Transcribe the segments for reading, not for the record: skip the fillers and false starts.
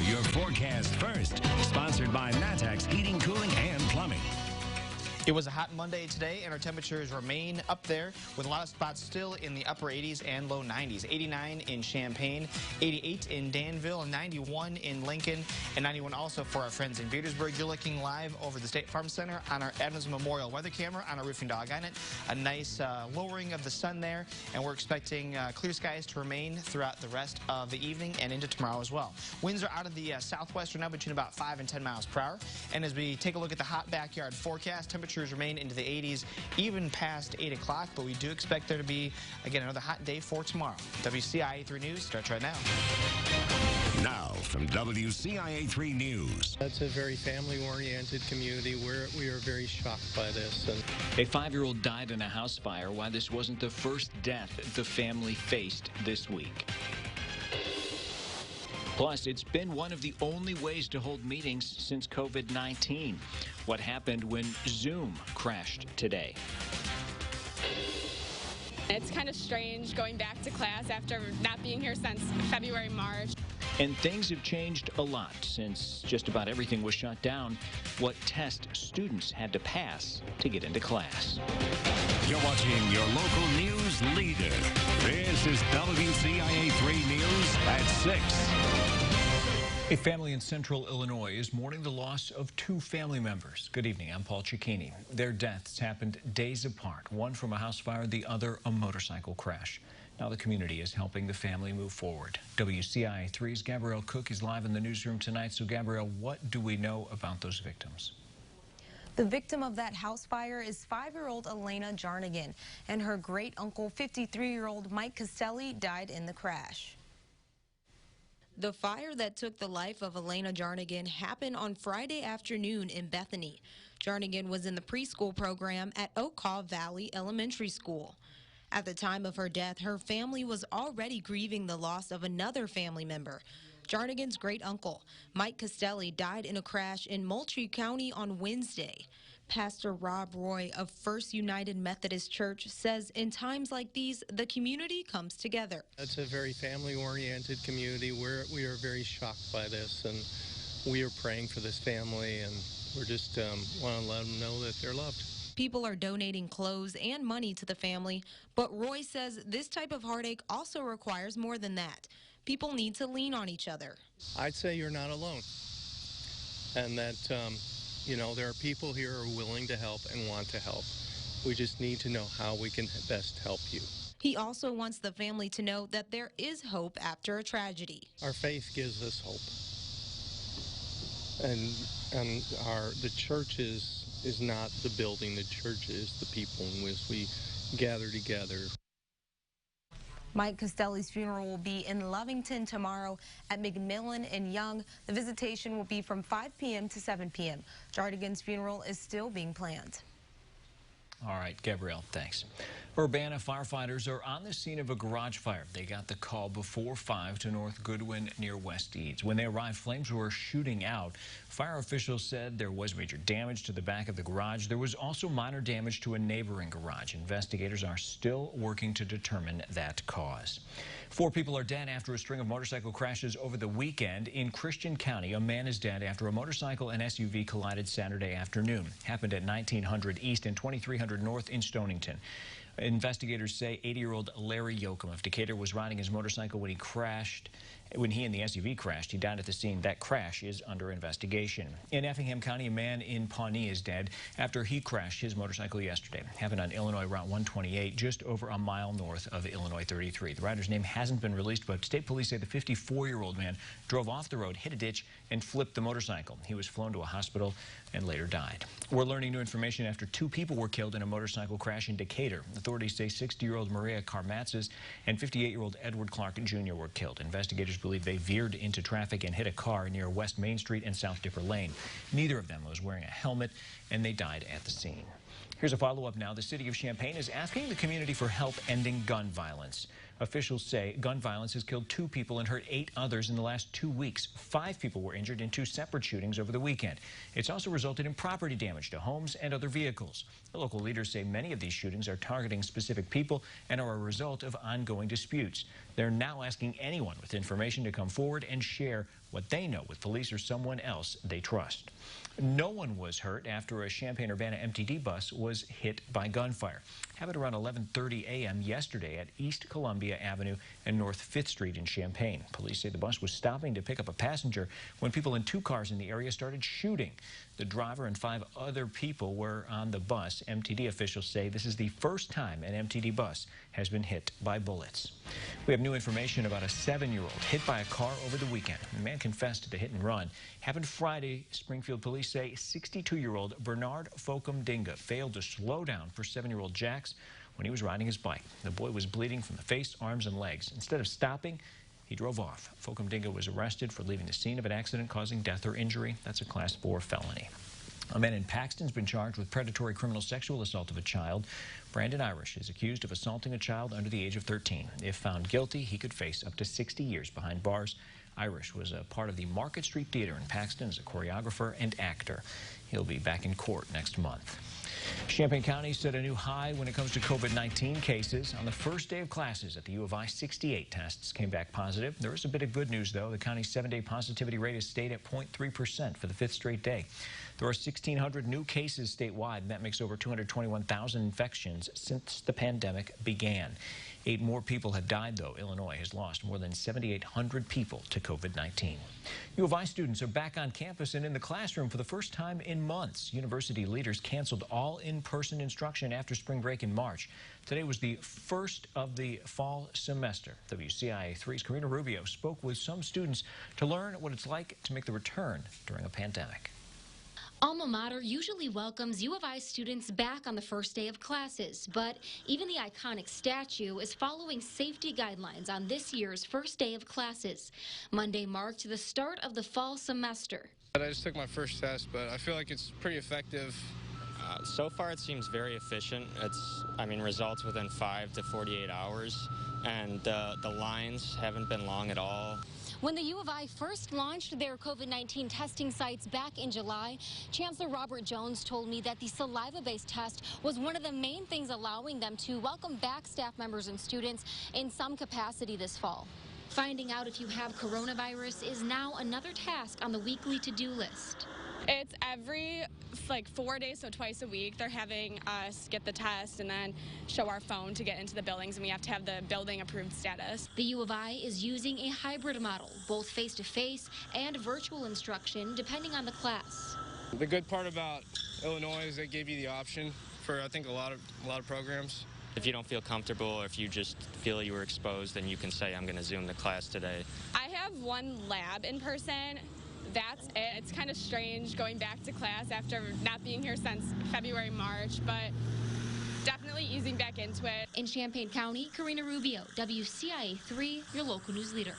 your forecast first. Sponsored by Matex Heating, Cooling, and Plumbing. It was a hot Monday today, and our temperatures remain up there with a lot of spots still in the upper 80s and low 90s. 89 in Champaign, 88 in Danville, 91 in Lincoln, and 91 also for our friends in Petersburg. You're looking live over the State Farm Center on our Adams Memorial weather camera on our roofing dog on it. A nice lowering of the sun there, and we're expecting clear skies to remain throughout the rest of the evening and into tomorrow as well. Winds are out of the southwest right now between about 5 and 10 miles per hour. And as we take a look at the hot backyard forecast, temperatures remain into the 80s even past 8 o'clock, but we do expect there to be, again, another hot day for tomorrow. WCIA 3 News starts right now. Now from WCIA 3 News. It's a very family-oriented community. We are very shocked by this. A 5-year-old died in a house fire. Why this wasn't the first death the family faced this week. Plus, it's been one of the only ways to hold meetings since COVID-19. What happened when Zoom crashed today? It's kind of strange going back to class after not being here since February, March. And things have changed a lot since just about everything was shut down. What test students had to pass to get into class. You're watching your local news leader. This is WCIA 3 News at 6. A family in central Illinois is mourning the loss of 2 family members. Good evening, I'm Paul Cicchini. Their deaths happened days apart, one from a house fire, the other a motorcycle crash. Now the community is helping the family move forward. WCIA 3's Gabrielle Cook is live in the newsroom tonight. So Gabrielle, what do we know about those victims? The victim of that house fire is 5-year-old Elena Jarnigan, and her great-uncle, 53-year-old Mike Castelli, died in the crash. The fire that took the life of Elena Jarnigan happened on Friday afternoon in Bethany. Jarnigan was in the preschool program at Okaw Valley Elementary School. At the time of her death, her family was already grieving the loss of another family member. Jarnigan's great-uncle, Mike Castelli, died in a crash in Moultrie County on Wednesday. Pastor Rob Roy of First United Methodist Church says in times like these, the community comes together. It's a very family-oriented community. We are very shocked by this, and we are praying for this family, and we're just want to let them know that they're loved. People are donating clothes and money to the family, but Roy says this type of heartache also requires more than that. People need to lean on each other. I'd say you're not alone, and that you know, there are people here who are willing to help and want to help. We just need to know how we can best help you. He also wants the family to know that there is hope after a tragedy. Our faith gives us hope, and the church is not the building. The church is the people in which we gather together. Mike Castelli's funeral will be in Lovington tomorrow at McMillan and Young. The visitation will be from 5 p.m. to 7 p.m. Jarnigan's funeral is still being planned. All right, Gabrielle, thanks. Urbana firefighters are on the scene of a garage fire. They got the call before 5 to North Goodwin near West Eads. When they arrived, flames were shooting out. Fire officials said there was major damage to the back of the garage. There was also minor damage to a neighboring garage. Investigators are still working to determine that cause. 4 people are dead after a string of motorcycle crashes over the weekend. In Christian County, a man is dead after a motorcycle and SUV collided Saturday afternoon. Happened at 1900 East and 2300 North in Stonington. Investigators say 80-year-old Larry Yoakum of Decatur was riding his motorcycle when he crashed. When he and the SUV crashed, he died at the scene. That crash is under investigation. In Effingham County, a man in Pawnee is dead after he crashed his motorcycle yesterday. Happened on Illinois Route 128, just over a mile north of Illinois 33. The rider's name hasn't been released, but state police say the 54-year-old man drove off the road, hit a ditch, and flipped the motorcycle. He was flown to a hospital and later died. We're learning new information after 2 people were killed in a motorcycle crash in Decatur. Authorities say 60-year-old Maria Karmatzes and 58-year-old Edward Clark Jr. were killed. Investigators believe they veered into traffic and hit a car near West Main Street and South Dipper Lane. Neither of them was wearing a helmet, and they died at the scene. Here's a follow-up now. The city of Champaign is asking the community for help ending gun violence. Officials say gun violence has killed 2 people and hurt 8 others in the last 2 weeks. 5 people were injured in 2 separate shootings over the weekend. It's also resulted in property damage to homes and other vehicles. The local leaders say many of these shootings are targeting specific people and are a result of ongoing disputes. They're now asking anyone with information to come forward and share what they know with police or someone else they trust. No one was hurt after a Champaign-Urbana MTD bus was hit by gunfire. Happened around 11:30 a.m. yesterday at East Columbia Avenue and North 5th Street in Champaign. Police say the bus was stopping to pick up a passenger when people in 2 cars in the area started shooting. The driver and 5 other people were on the bus. MTD officials say this is the first time an MTD bus has been hit by bullets. We have new information about a 7-year-old hit by a car over the weekend. The man confessed to the hit and run. Happened Friday. Springfield police say 62-year-old Bernard Fokum-Dinga failed to slow down for 7-year-old Jax when he was riding his bike. The boy was bleeding from the face, arms, and legs. Instead of stopping, he drove off. Fokum-Dinga was arrested for leaving the scene of an accident causing death or injury. That's a Class 4 felony. A man in Paxton's been charged with predatory criminal sexual assault of a child. Brandon Irish is accused of assaulting a child under the age of 13. If found guilty, he could face up to 60 years behind bars. Irish was a part of the Market Street Theater in Paxton as a choreographer and actor. He'll be back in court next month. Champaign County set a new high when it comes to COVID-19 cases. On the first day of classes at the U of I, 68 tests came back positive. There is a bit of good news, though. The county's 7-day positivity rate has stayed at 0.3% for the 5th straight day. There are 1,600 new cases statewide, and that makes over 221,000 infections since the pandemic began. 8 more people have died, though. Illinois has lost more than 7,800 people to COVID-19. U of I students are back on campus and in the classroom for the first time in months. University leaders canceled all in-person instruction after spring break in March. Today was the first of the fall semester. WCIA3's Karina Rubio spoke with some students to learn what it's like to make the return during a pandemic. Alma Mater usually welcomes U of I students back on the first day of classes, but even the iconic statue is following safety guidelines on this year's first day of classes. Monday marked the start of the fall semester. I just took my first test, but I feel like it's pretty effective. So far it seems very efficient. Results within 5 to 48 hours, and the lines haven't been long at all. When the U of I first launched their COVID-19 testing sites back in July, Chancellor Robert Jones told me that the saliva-based test was one of the main things allowing them to welcome back staff members and students in some capacity this fall. Finding out if you have coronavirus is now another task on the weekly to-do list. It's every 4 days, so twice a week. They're having us get the test and then show our phone to get into the buildings, and we have to have the building approved status. The U of I is using a hybrid model, both face-to-face and virtual instruction, depending on the class. The good part about Illinois is they gave you the option for, I think, a lot of programs. If you don't feel comfortable or if you just feel you were exposed, then you can say, I'm going to Zoom the class today. I have one lab in person. That's it. It's kind of strange going back to class after not being here since February, March, but definitely easing back into it. In Champaign County, Karina Rubio, WCIA3, your local news leader.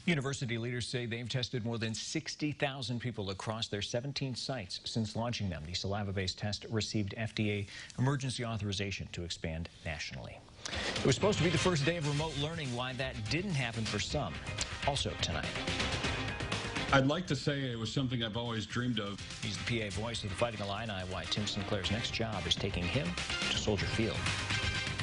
University leaders say they've tested more than 60,000 people across their 17 sites since launching them. The saliva-based test received FDA emergency authorization to expand nationally. It was supposed to be the first day of remote learning. Why that didn't happen for some. Also tonight. I'd like to say it was something I've always dreamed of. He's the PA voice of the Fighting Illini. Why Tim Sinclair's next job is taking him to Soldier Field.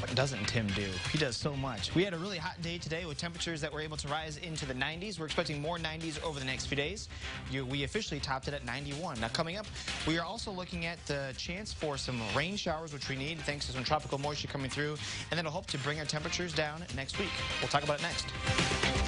What doesn't Tim do? He does so much. We had a really hot day today with temperatures that were able to rise into the 90s. We're expecting more 90s over the next few days. We officially topped it at 91. Now coming up, we are also looking at the chance for some rain showers, which we need thanks to some tropical moisture coming through, and that'll hope to bring our temperatures down next week. We'll talk about it next.